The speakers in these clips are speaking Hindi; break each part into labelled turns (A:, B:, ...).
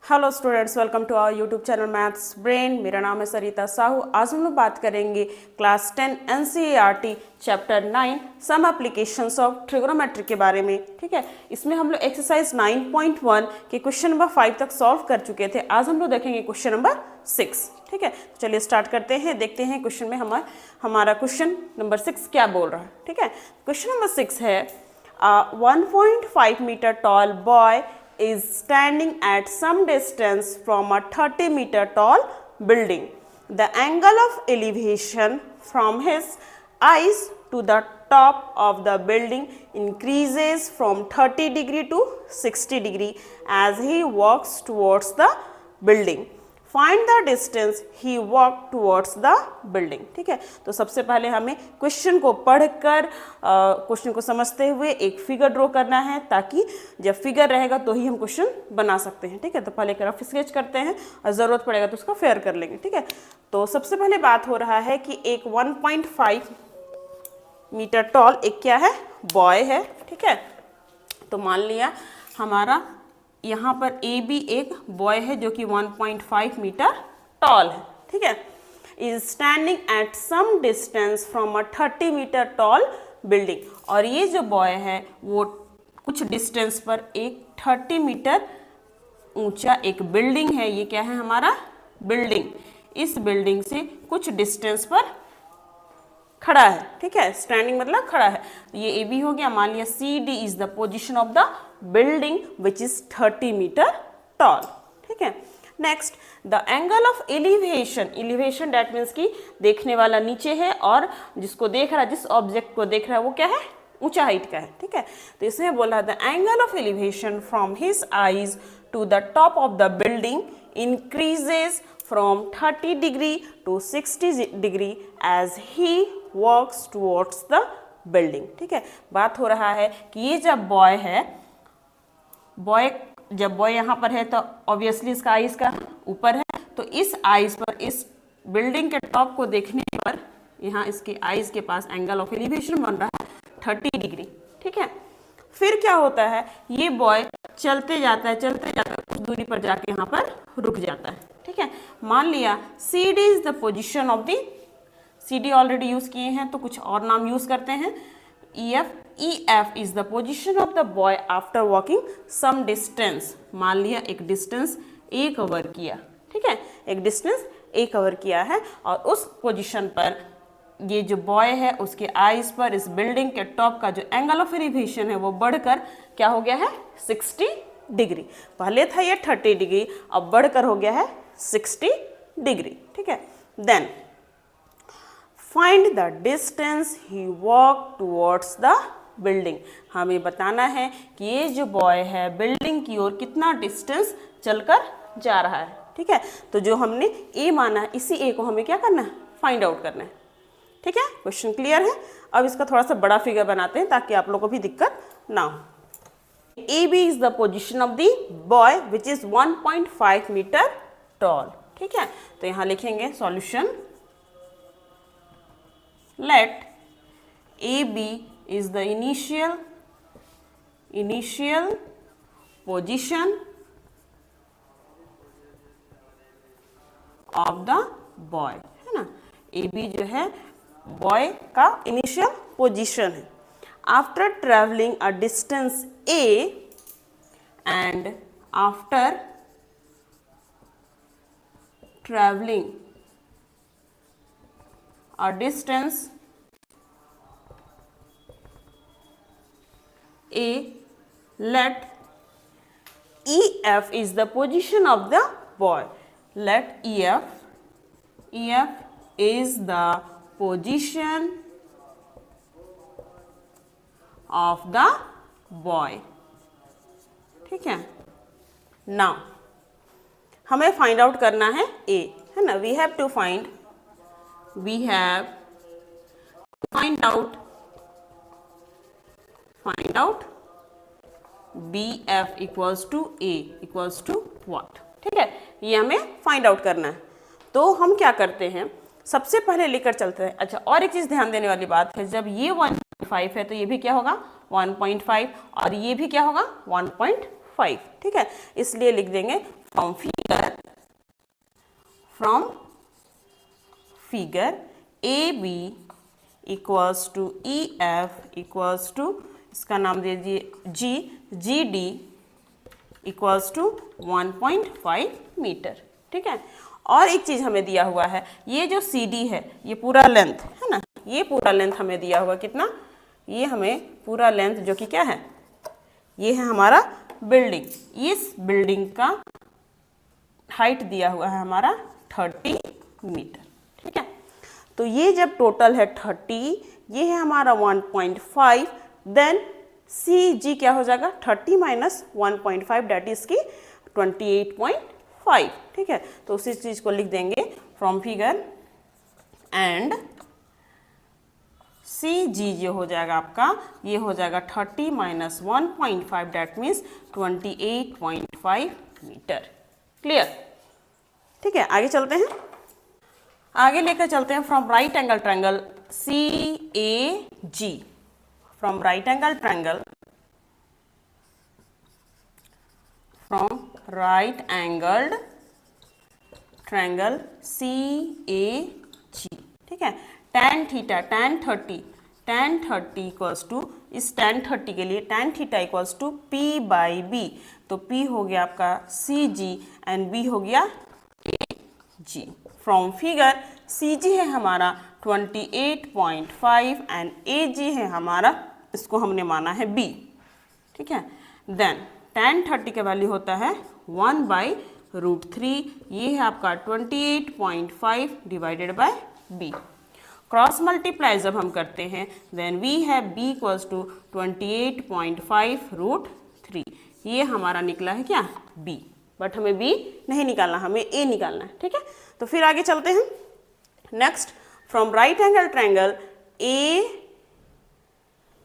A: Hello students, welcome to our YouTube channel maths brain. मेरा नाम है सरिता साहू। आज हम लोग बात करेंगे class 10 NCERT chapter 9 some applications of trigonometry के बारे में। ठीक है, इसमें हम लोग एक्सरसाइज 9.1 के क्वेश्चन नंबर 5 तक सॉल्व कर चुके थे। आज हम लोग देखेंगे क्वेश्चन नंबर 6। ठीक है, तो चलिए स्टार्ट करते हैं, देखते हैं क्वेश्चन में हमारा क्वेश्चन नंबर 6 क्या बोल रहा है। ठीक है, क्वेश्चन नंबर 6 है 1.5 meter tall boy is standing at some distance from a 30 meter tall building. The angle of elevation from his eyes to the top of the building increases from 30 degree to 60 degree as he walks towards the building. Find the distance he walked towards the building. ठीक है, तो सबसे पहले हमें क्वेश्चन को पढ़कर क्वेश्चन को समझते हुए एक फिगर ड्रॉ करना है, ताकि जब फिगर रहेगा तो ही हम क्वेश्चन बना सकते हैं। ठीक है, तो पहले एक रफ स्केच करते हैं और ज़रूरत पड़ेगा तो उसका फेयर कर लेंगे। ठीक है, तो सबसे पहले बात हो रहा है कि एक 1.5 मीटर टॉल एक क्या है, बॉय है। ठीक है, तो मान लिया हमारा यहाँ पर ए बी एक बॉय है जो कि 1.5 मीटर टॉल है। ठीक है, is standing at some distance from a 30 metre tall building. और ये जो बॉय है वो कुछ डिस्टेंस पर एक 30 मीटर ऊंचा एक बिल्डिंग है। ये क्या है, हमारा बिल्डिंग। इस बिल्डिंग से कुछ डिस्टेंस पर खड़ा है। ठीक है, स्टैंडिंग मतलब खड़ा है। ये ए बी हो गया। मान लिया C D is the position of the building which is 30 metre tall. ठीक है, next the angle of elevation. Elevation that means कि देखने वाला नीचे है और जिसको देख रहा है, जिस ऑब्जेक्ट को देख रहा है वो क्या है, ऊंचा हाइट का है। ठीक है, तो इसमें बोला the angle of elevation from his eyes to the top of the building increases from 30 degree to 60 degree as he walks towards the building. ठीक है, बात हो रहा है कि ये जब बॉय है, जब बॉय यहाँ पर है तो ऑब्वियसली इसका आइज का ऊपर है, तो इस आइज पर, इस बिल्डिंग के टॉप को देखने पर यहाँ इसके आइज के पास एंगल ऑफ एलिवेशन बन रहा है 30 डिग्री। ठीक है, फिर क्या होता है, ये बॉय चलते जाता है, कुछ दूरी पर जाके यहाँ पर रुक जाता है। ठीक है, मान लिया C D is the position of the, C D already use किए हैं तो कुछ और नाम यूज करते हैं। E F is the position of the boy after walking some distance. मान लिया एक डिस्टेंस ए कवर किया। ठीक है, एक डिस्टेंस ए कवर किया है और उस पोजिशन पर ये जो बॉय है उसके आइज पर इस बिल्डिंग के टॉप का जो एंगल ऑफ एलिवेशन है वो बढ़कर क्या हो गया है, 60 डिग्री। पहले था ये 30 डिग्री, अब बढ़कर हो गया है 60 डिग्री। ठीक है, then find the distance he walk towards the building. हमें बताना है कि ये जो बॉय है बिल्डिंग की ओर कितना डिस्टेंस चलकर जा रहा है। ठीक है, तो जो हमने ए माना है, इसी ए को हमें क्या करना है, फाइंड आउट करना है। ठीक है, क्वेश्चन क्लियर है। अब इसका थोड़ा सा बड़ा फिगर बनाते हैं ताकि आप लोगों को भी दिक्कत ना हो। AB is the position of the boy which is 1.5 meter tall. ठीक है, तो यहाँ लिखेंगे solution, let AB is the initial position of the boy, है ना। AB जो है बॉय का इनिशियल पोजीशन है। After travelling a distance A and after traveling a distance A, let EF is the position of the boy. Let EF is the position of the boy. ठीक है, नाउ हमें फाइंड आउट करना है ए, है ना। We have to find out B F equals to A equals to what. ठीक है, ये हमें फाइंड आउट करना है। तो हम क्या करते हैं, सबसे पहले लेकर चलते हैं। अच्छा, और एक चीज ध्यान देने वाली बात है, जब ये 1.5 है तो ये भी क्या होगा 1.5 और ये भी क्या होगा 1.5। 1.5, ठीक है। इसलिए लिख देंगे from figure A B equals to E F equals to, इसका नाम दे दीजिए G D equals to 1.5 metre, ठीक है। और एक चीज हमें दिया हुआ है, ये जो सी डी है ये पूरा लेंथ है ना, ये पूरा लेंथ हमें दिया हुआ कितना, ये हमें पूरा लेंथ जो कि क्या है, ये है हमारा बिल्डिंग, इस बिल्डिंग का हाइट दिया हुआ है हमारा 30 मीटर, ठीक है। तो ये जब टोटल है 30, ये है हमारा 1.5, देन सी जी क्या हो जाएगा 30 माइनस 1.5 डेट इज की 28.5, ठीक है। तो उसी चीज को लिख देंगे from figure and C G जो हो जाएगा आपका, ये हो जाएगा 30 minus 1.5 that means 28.5 metre. Clear, ठीक है। आगे चलते हैं, आगे लेकर चलते हैं from right angle triangle C A G, from right angle triangle, from right angled triangle C A G, ठीक है। tan theta tan 30 equals to, इस tan 30 के लिए tan theta equals to P by B, तो P हो गया आपका सी जी एंड B हो गया ए जी। फ्रॉम फिगर सी जी है हमारा 28.5 एंड ए जी है हमारा, इसको हमने माना है B, ठीक है। देन tan 30 का वैल्यू होता है 1/√3, ये है आपका 28.5 divided by B। Cross multiply जब हम करते हैं देन वी है B इक्वल्स टू 28.5√3, ये हमारा निकला है क्या B, बट हमें B नहीं निकालना, हमें A निकालना है, ठीक है। तो फिर आगे चलते हैं, next from right angle triangle A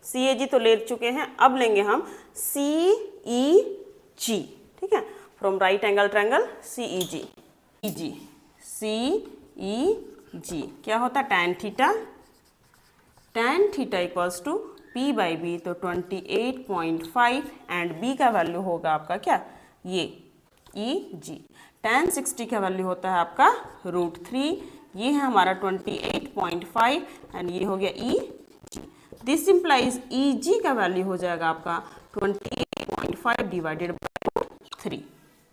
A: C A G तो ले चुके हैं, अब लेंगे हम सी ई जी, ठीक है। From right angle triangle C E G, C E G क्या होता है tan theta equals to P by B, तो 28.5 एंड B का वैल्यू होगा आपका क्या, ये ई जी। tan 60 का वैल्यू होता है आपका √3, ये है हमारा 28.5 एंड ये हो गया ई जी। दिस इम्प्लाइज ई जी का वैल्यू हो जाएगा आपका 28.5 डिवाइडेड बाई 3,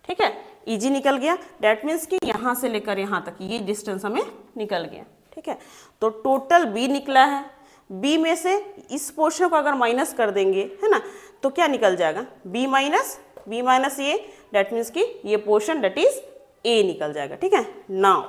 A: ठीक है। ई जी निकल गया, डेट मीन्स कि यहाँ से लेकर यहाँ तक ये डिस्टेंस हमें निकल गया, ठीक है। तो टोटल बी निकला है, बी में से इस पोर्शन को अगर माइनस कर देंगे है ना, तो क्या निकल जाएगा B minus A, that means कि ये पोर्शन डेट इज ए निकल जाएगा, ठीक है। Now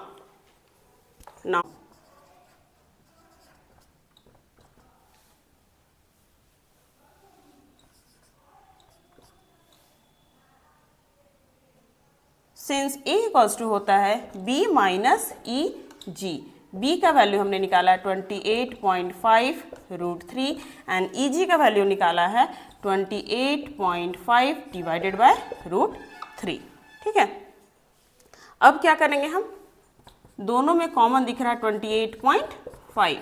A: since A equals to होता है b minus E G, b का वैल्यू हमने निकाला है 28.5√3 एंड ई जी का वैल्यू निकाला है 28.5 डिवाइडेड बाय √3, ठीक है। अब क्या करेंगे हम, दोनों में कॉमन दिख रहा है 28.5,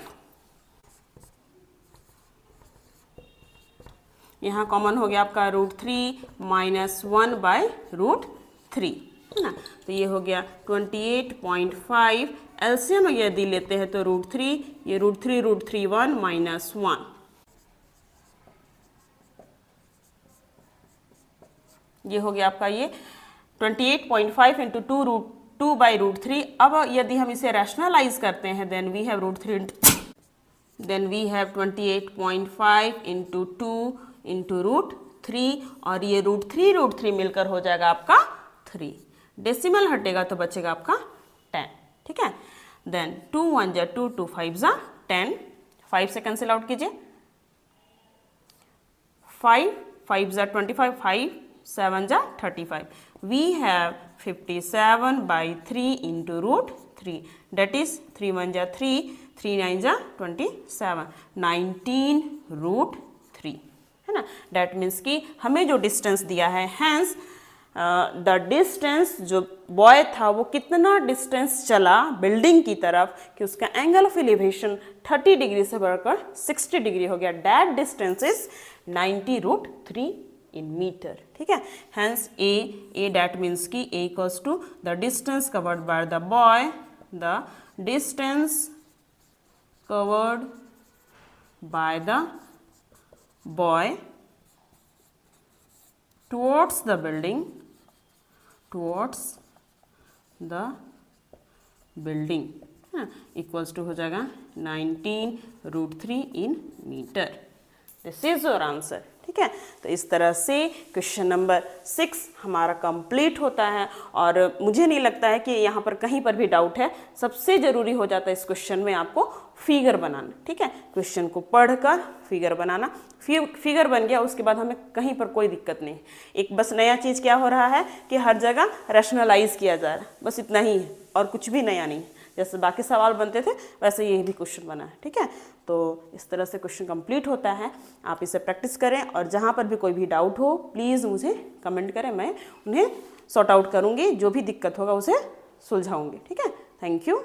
A: यहाँ कॉमन हो गया आपका √3 माइनस 1/√3, है ना। तो ये हो गया 28.5, एलसीएम यदि लेते हैं तो √3, ये √3 1 माइनस 1, ये हो गया आपका ये 28.5 इंटू 2/√3। अब यदि हम इसे रैशनलाइज करते हैं then we have √3, then we have 28.5 into 2 into √3, और ये √3 मिलकर हो जाएगा आपका 3, डेसिमल हटेगा तो बचेगा आपका 10, ठीक है। देन 2 1 जा 2, 2 5 जा 10, 5 से कैंसिल आउट कीजिए, 5 5 जा 25, 5 7 जा 35, we have 57/3 into √3, that is 3 1 जा 3, 3 9 जा 27, 19√3, है ना। डेट मीन्स कि हमें जो डिस्टेंस दिया है, हैंस द डिस्टेंस जो बॉय था वो कितना डिस्टेंस चला बिल्डिंग की तरफ कि उसका एंगल ऑफ एलिवेशन 30 डिग्री से बढ़कर 60 डिग्री हो गया, that distance is 90√3 in meter, ठीक है। Hence a that means कि a equals to the distance covered by the boy, the distance covered by the boy towards the building, equals to हो जाएगा 19√3 in metre. This is your answer, ठीक है। तो इस तरह से क्वेश्चन नंबर 6 हमारा कंप्लीट होता है और मुझे नहीं लगता है कि यहाँ पर कहीं पर भी डाउट है। सबसे ज़रूरी हो जाता है इस क्वेश्चन में आपको फिगर बनाना, ठीक है। क्वेश्चन को पढ़कर फिगर बनाना, फिगर बन गया उसके बाद हमें कहीं पर कोई दिक्कत नहीं। एक बस नया चीज़ क्या हो रहा है कि हर जगह रैशनलाइज किया जा रहा है, बस इतना ही है और कुछ भी नया नहीं। जैसे बाकी सवाल बनते थे वैसे ये भी क्वेश्चन बना है, ठीक है। तो इस तरह से क्वेश्चन कंप्लीट होता है। आप इसे प्रैक्टिस करें और जहाँ पर भी कोई भी डाउट हो प्लीज़ मुझे कमेंट करें, मैं उन्हें सॉर्ट आउट करूँगी, जो भी दिक्कत होगा उसे सुलझाऊँगी, ठीक है। Thank you.